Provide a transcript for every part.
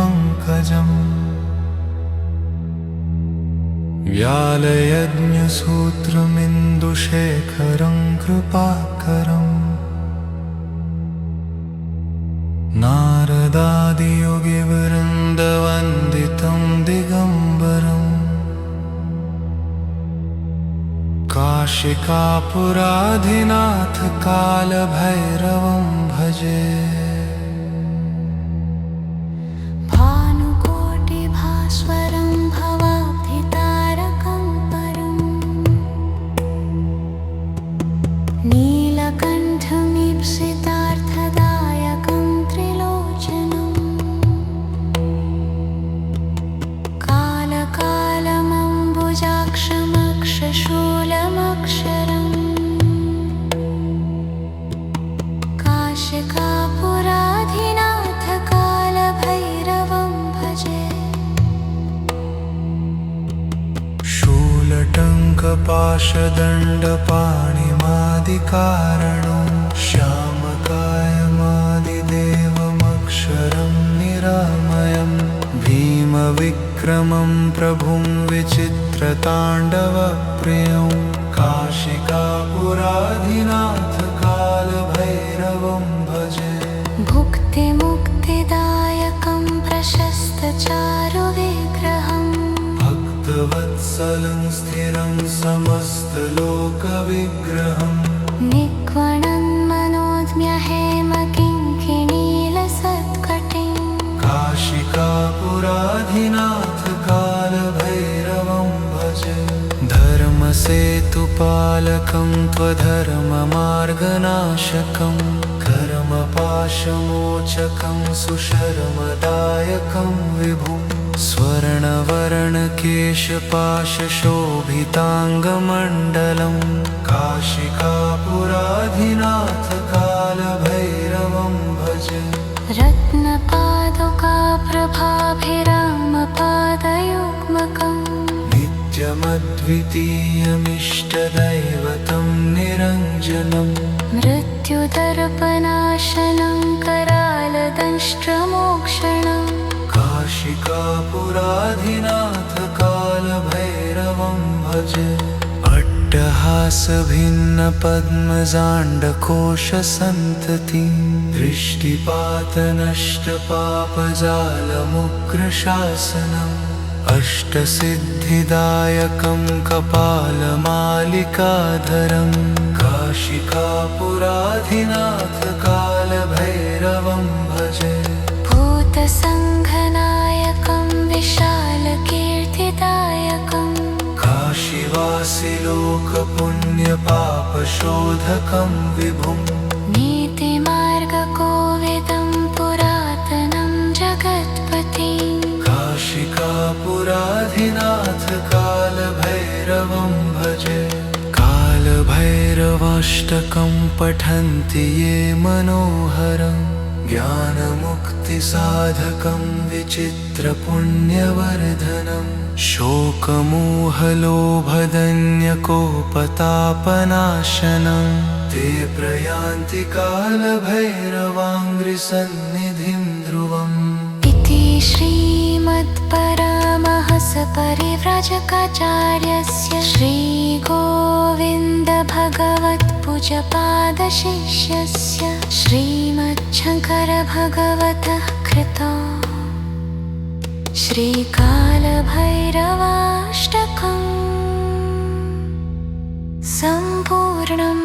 पङ्कजम् व्यालयज्ञसूत्रमिन्दुशेखरं कृपाकरम् नारदादियोगिवृन्दवन्दितं दिगम्बरम् काशिकापुराधिनाथ कालभैरवं भजे। भानुकोटिभास्वरं भवाब्धितारकं परम् नीलकण्ठमीप्सितार्थदायकं त्रिलोचनम् कालकालमम्बुजाक्षमक्षशूलमक्षरम् काशिकापुराधिनाथ कालभैरवं भजे। शूलटङ्कपाशदण्डपाणिमादिकारणं श्यामकायमादिदेवमक्षरं निरामयं भीमविक्रमं प्रभुं विचित्रताण्डवप्रियं काशिकापुराधिनाथ कालभैरवं भजे। भुक्तिमुक्तिदायकं प्रशस्तचारुविग्रहम् भक्तवत्सलं स्थिरं समस्तलोकविग्रहम् निक्वणं मनोज्ञहेमकिङ्किणीलसत्कटिं काशिकापुराधिनाथ कालभैरवं भजे। धर्मसेतुपालकं त्वधर्ममार्गनाशकं कर्मपाशमोचकं सुशर्मदायकं विभुं स्वर्णवर्णकेशपाशशोभिताङ्गमण्डलं काशिकापुराधिनाथ कालभैरवं भजे। रत्नपादुकाप्रभाभिरामपादयुग्मकम् नित्यमद्वितीयमिष्टदैवतं निरञ्जनम् मृत्युदर्पनाशनं करालदंष्ट्रमोक्षणम् काशिकापुराधिनाथ कालभैरवं भजे। अट्टहासभिन्नपद्मजाण्डकोशसन्ततिं दृष्टिपातनष्टपापजालमुग्रशासनम् अष्टसिद्धिदायकं कपालमालिकाधरं काशिकापुराधिनाथ कालभैरवं भजे। भूतसङ्घनायकं विशालकीर्तिदायकं काशीवासिलोकपुण्यपापशोधकं विभुं नीतिमार्गकोविदं पुरातनं जगत्पतिं काशिकापुराधिनाथ कालभैरवं भजे। कालभैरवाष्टकं पठन्ति ये मनोहरं ज्ञानमुक्तिसाधकं विचित्रपुण्यवर्धनं शोकमोहलोभदन्यकोपतापनाशनं ते प्रयान्ति कालभैरवाङ्घ्रिसन्निधिं ध्रुवम्। इति श्रीमत्परामहंसपरिव्राजकाचार्यस्य श्रीगोविन्दभगवत्पूज्यपादशिष्यस्य श्रीमच्छङ्करभगवतः कृतो श्रीकालभैरवाष्टकं सम्पूर्णम्।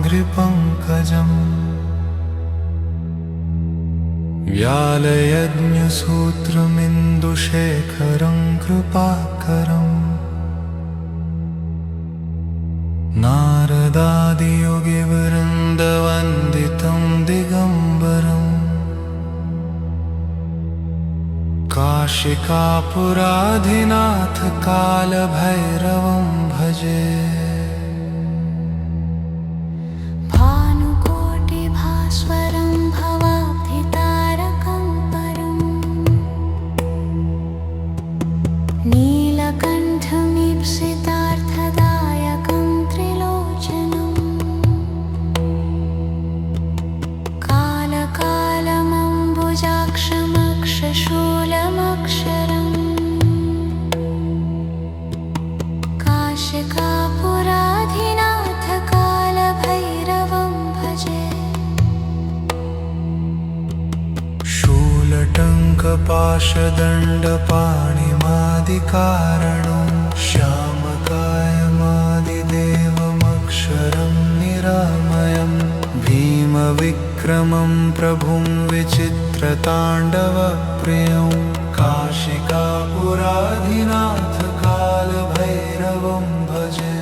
देवराजसेव्यमानपावनाङ्घ्रिपङ्कजम् व्यालयज्ञसूत्रमिन्दुशेखरं कृपाकरम् नारदादियोगिवृन्दवन्दितं दिगम्बरम् काशिकापुराधिनाथ कालभैरवं भजे। भजे। भानुकोटिभास्वरं भवाब्धितारकं परम् नीलकण्ठमीप्सितार्थदायकं त्रिलोचनम् कालकालमम्बुजाक्षमक्षशूलमक्षरम् काशिकापुराधिनाथ कालभैरवं भजे। शूलटङ्कपाशदण्डपाणिमादिकारणं श्यामकायमादिदेवमक्षरं निरामयं भीमविक्रमं प्रभुं विचित्रताण्डवप्रियं काशिकापुराधिनाथ कालभैरवं भजे।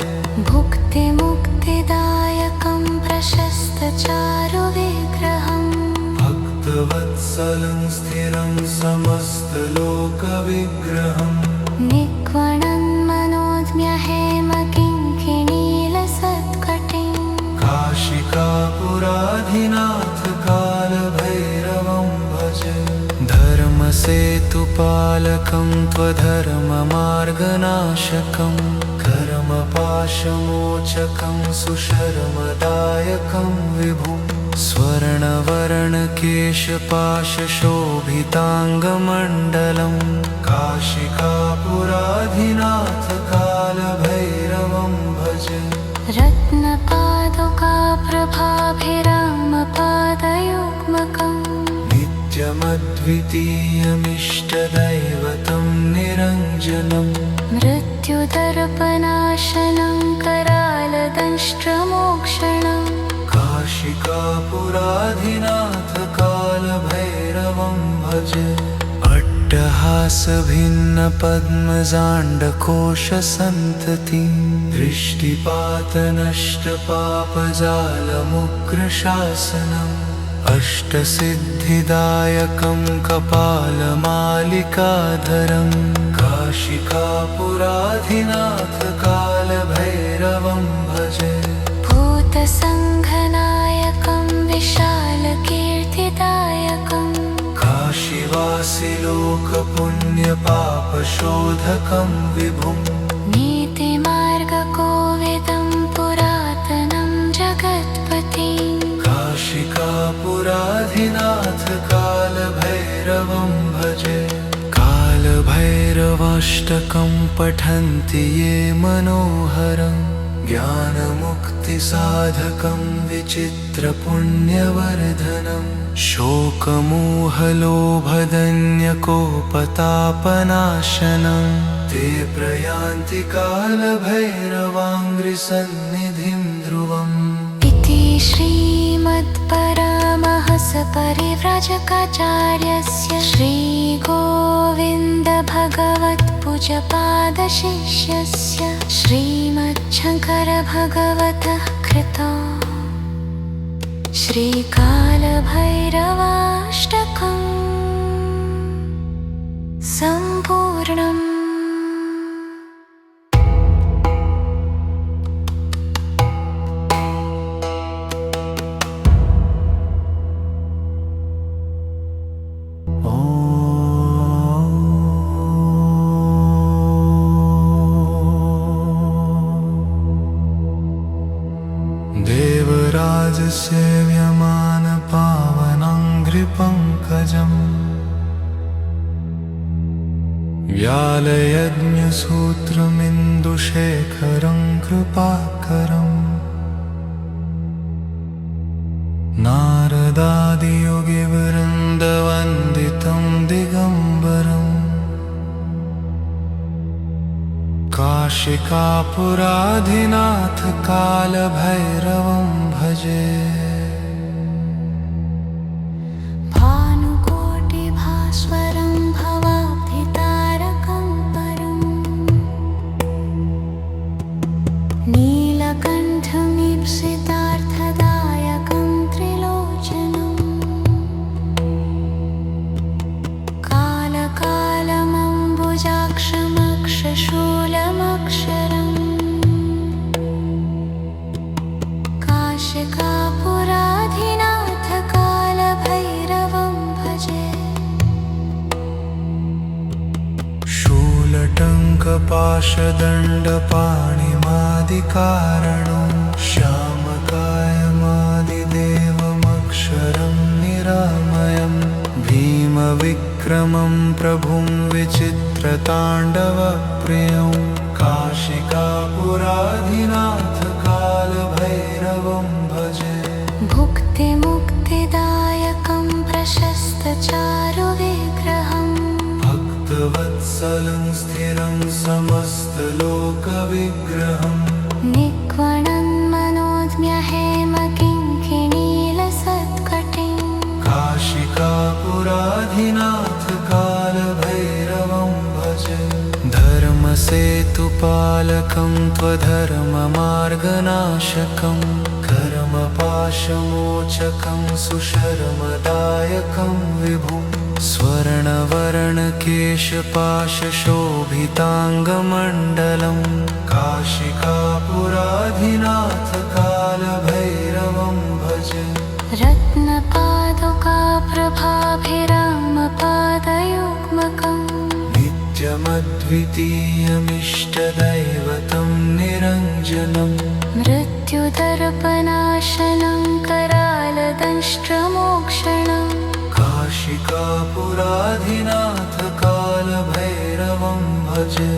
भुक्तिमुक्तिदायकं प्रशस्तचारुविग्रहम् भक्तवत्सलं स्थिरं समस्तलोकविग्रहं निक्वणं मनोज्ञहेमकिङ्किणीलसत्कटिं काशिकापुराधिनाथ कालभैरवं भजे। धर्मसेतुपालकं त्वधर्ममार्गनाशकं कर्मपाशमोचकं सुशर्मदायकं विभुं स्वर्णवर्णकेशपाशशोभिताङ्गमण्डलं काशिकापुराधिनाथ कालभैरवं भजे। रत्नपादुकाप्रभाभिरामपादयुग्मकम् नित्यमद्वितीयमिष्टदैवतं निरञ्जनं मृत्युदर्पनाशनं करालदंष्ट्रमोक्षणम् काशिकापुराधिनाथ कालभैरवं भजे। अट्टहासभिन्नपद्मजाण्डकोशसन्ततिं दृष्टिपातनष्टपापजालमुग्रशासनम् अष्टसिद्धिदायकं कपालमालिकाधरं काशिकापुराधिनाथ कालभैरवं भजे। भूतसङ्घनायकं विशालकीर्तिदायकं काशीवासिलोकपुण्यपापशोधकं विभुं नीतिमार्गकोविदं पुरातनं जगत्पतिं काशिकापुराधिनाथ कालभैरवं भजे। कालभैरवाष्टकं पठन्ति ये मनोहरं ज्ञानमुक्तिसाधकं विचित्रपुण्यवर्धनं शोकमोहलोभदन्यकोपतापनाशनं ते प्रयान्ति कालभैरवाङ्घ्रिसन्निधिं ध्रुवम्। इति श्रीमत्परामहंसपरिव्राजकाचार्यस्य श्रीगोविन्दभगवत्पूज्यपादशिष्यस्य श्रीमच्छङ्करभगवतः कृतो श्रीकालभैरवाष्टकं सम्पूर्णम्। देवराजसेव्यमानपावनाङ्घ्रिपङ्कजम् व्यालयज्ञसूत्रमिन्दुशेखरं कृपाकरम् नारदादियोगिवृन्दवन्दितं दिगम्बरम् काशिकापुराधिनाथ कालभैरवं भजे। भानुकोटिभास्वरं भवाब्धितारकं परम् नीलकण्ठमीप्सितार्थदायकं त्रिलोचनम् कालकालमम्बुजाक्षमक्षशूलमक्षरम् पाशदण्डपाणिमादिकारणं श्यामकायमादिदेवमक्षरं निरामयं भीमविक्रमं प्रभुं विचित्रताण्डवप्रियं काशिकापुराधिनाथकालभैरवं भजे भुक्तिमुक्तिदायकं प्रशस्तचारुविग्रहम् भक्तवत्सलं स्थिरं समस्तलोकविग्रहम् निक्वणन्मनोज्ञहेमकिङ्किणीलसत्कटिं काशिकापुराधिनाथकालभैरवं भजे धर्मसेतुपालकं त्वधर्ममार्गनाशकं कर्मपाशमोचकं सुशर्मदायकं विभुं स्वर्णवर्णकेशपाशशोभिताङ्गमण्डलं काशिकापुराधिनाथकालभैरवं भजे रत्नपादुकाप्रभाभिरामपादयुग्मकम् नित्यमद्वितीयमिष्टदैवतं निरञ्जनं मृत्युदर्पनाशनं करालदंष्ट्रमोक्षणम् काशिकापुराधिनाथकालभैरवं भजे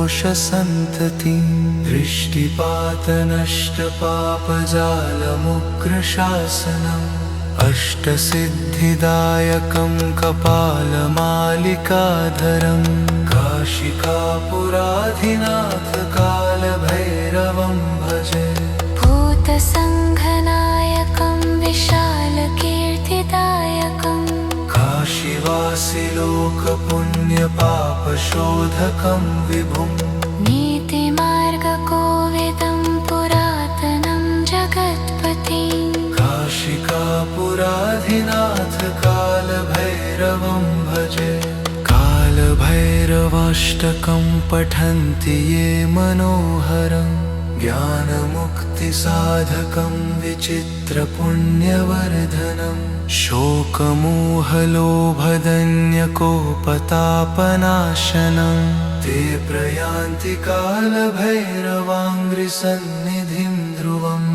अट्टहासभिन्नपद्मजाण्डकोशसन्ततिं दृष्टिपातनष्टपापजालमुग्रशासनम् अष्टसिद्धिदायकं कपालमालिकाधरं काशिकापुराधिनाथकालभैरवं भजे भूतसङ्घनायकं विशालकीर्तिदायकं काशीवासिलोकपुण्यपापशोधकं विभुं नीतिमार्गकोविदं पुरातनं जगत्पतिं काशिकापुराधिनाथकालभैरवं भजे कालभैरवाष्टकं पठन्ति ये मनोहरं ज्ञानमुक्तिसाधकं विचित्रपुण्यवर्धनं शोकमोहलोभदन्यकोपतापनाशनं ते प्रयान्ति कालभैरवाङ्घ्रिसन्निधिं ध्रुवम्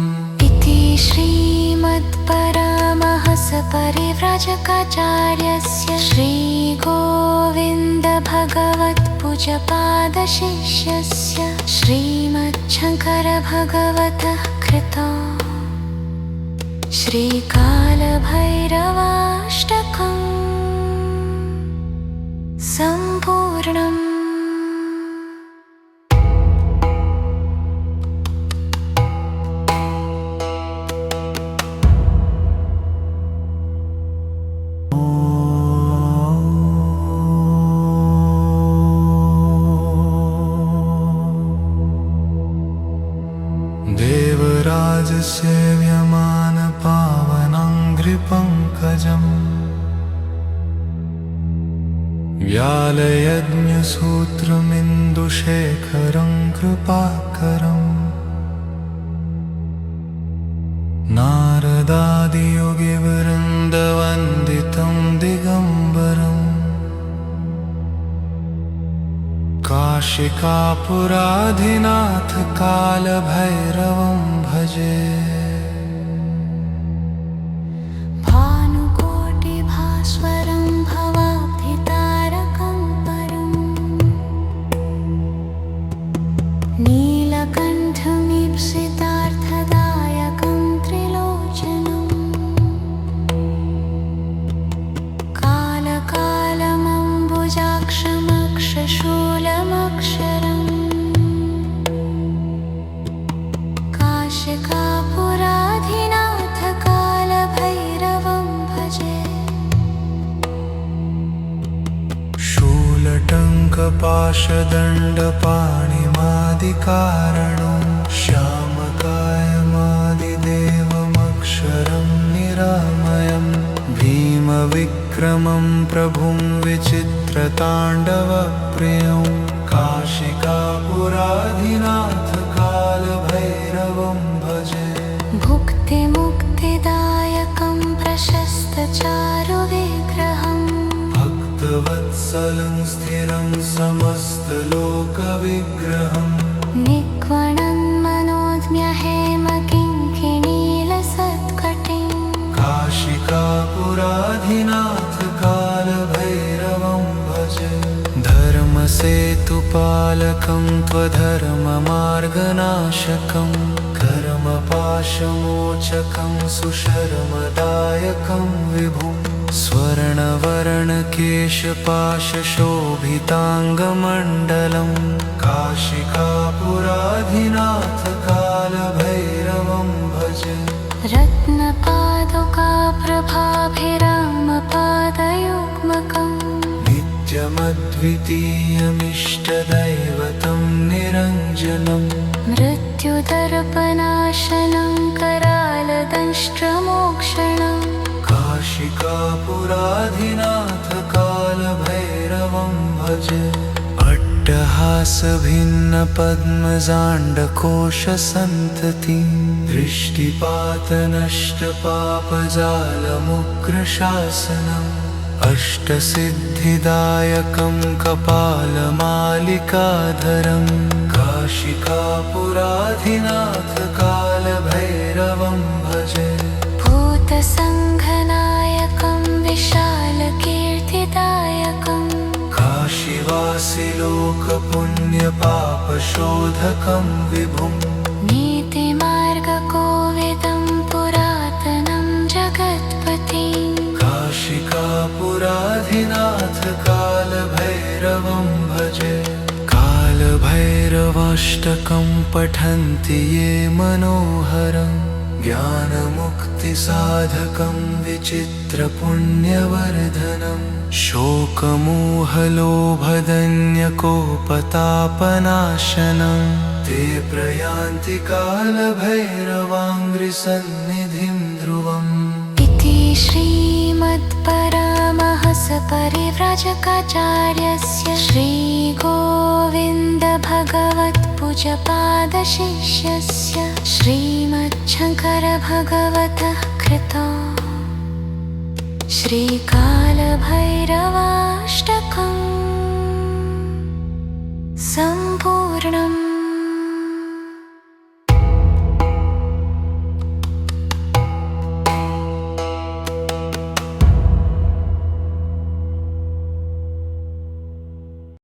इति श्रीमत्परामहंसपरिव्राजकाचार्यस्य श्रीगोविन्दभगवत्पूज्यपादशिष्यस्य श्रीमच्छङ्करभगवतः कृतो श्रीकालभैरवाष्टकम् सम्पूर्णम्। देवराजसेव्यमानपावनाङ्घ्रिपङ्कजम् व्यालयज्ञसूत्रमिन्दुशेखरं कृपाकरम् नारदादियोगिवृन्दवन्दितं दिगम्बरम् काशिकापुराधिनाथकालभैरवं भजे भानुकोटिभास्वरं भवाब्धितारकं परम् नीलकण्ठमीप्सितार्थदायकं त्रिलोचनम् कालकालमम्बुजाक्षमक्षशूलमक्षरम् काशिकापुराधिनाथकालभैरवं भजे शूलटङ्कपाशदण्डपाणिमादिकारणं श्यामकायमादिदेवमक्षरं निरामयं भीमविक्रमं प्रभुं विचित्रताण्डवप्रियं काशिकापुराधिनाथकालभैरवं भजे भुक्तिमुक्तिदायकं प्रशस्तचारुविग्रहम् भक्तवत्स वत्सलं स्थिरं समस्तलोकविग्रहम् निक्वणं मनोज्ञहेमकिङ्किणीलसत्कटिं काशिकापुराधिनाथ कालभैरवं भजे धर्मसेतुपालकं त्वधर्ममार्गनाशकं कर्मपाशमोचकं सुशर्मदायकं विभुं स्वर्णवर्णकेशपाशशोभिताङ्गमण्डलं काशिकापुराधिनाथ कालभैरवं भजे रत्नपादुकाप्रभाभिरामपादयुग्मकम् नित्यमद्वितीयमिष्टदैवतं निरञ्जनम् मृत्युदर्पनाशनं करालदंष्ट्रमोक्षणम् काशिकापुराधिनाथ कालभैरवं भजे अट्टहासभिन्नपद्मजाण्डकोशसन्ततिं दृष्टिपातनष्टपापजालमुग्रशासनम् अष्टसिद्धिदायकं कपालमालिकाधरं काशिकापुराधिनाथ कालभैरवं भजे भूतसङ्घनायकं विशालकीर्तिदायकं काशीवासिलोकपुण्यपापशोधकं विभुं नीतिमार्गकोविदं पुरातनं जगत्पतिं काशिकापुराधिनाथ कालभैरवं भजे कालभैरवाष्टकं पठन्ति ये मनोहरं ज्ञानमुक्तिसाधकं विचित्रपुण्यवर्धनं शोकमोहलोभदन्यकोपतापनाशनं ते प्रयान्ति कालभैरवाङ्घ्रिसन्निधिं ध्रुवम् इति श्रीमत्परामहंसपरिव्राजकाचार्यस्य श्रीगोविन्दभगवत्पूज्यपादशिष्यस्य श्रीमच्छङ्करभगवतः कृतो श्रीकालभैरवाष्टकम् सम्पूर्णम्।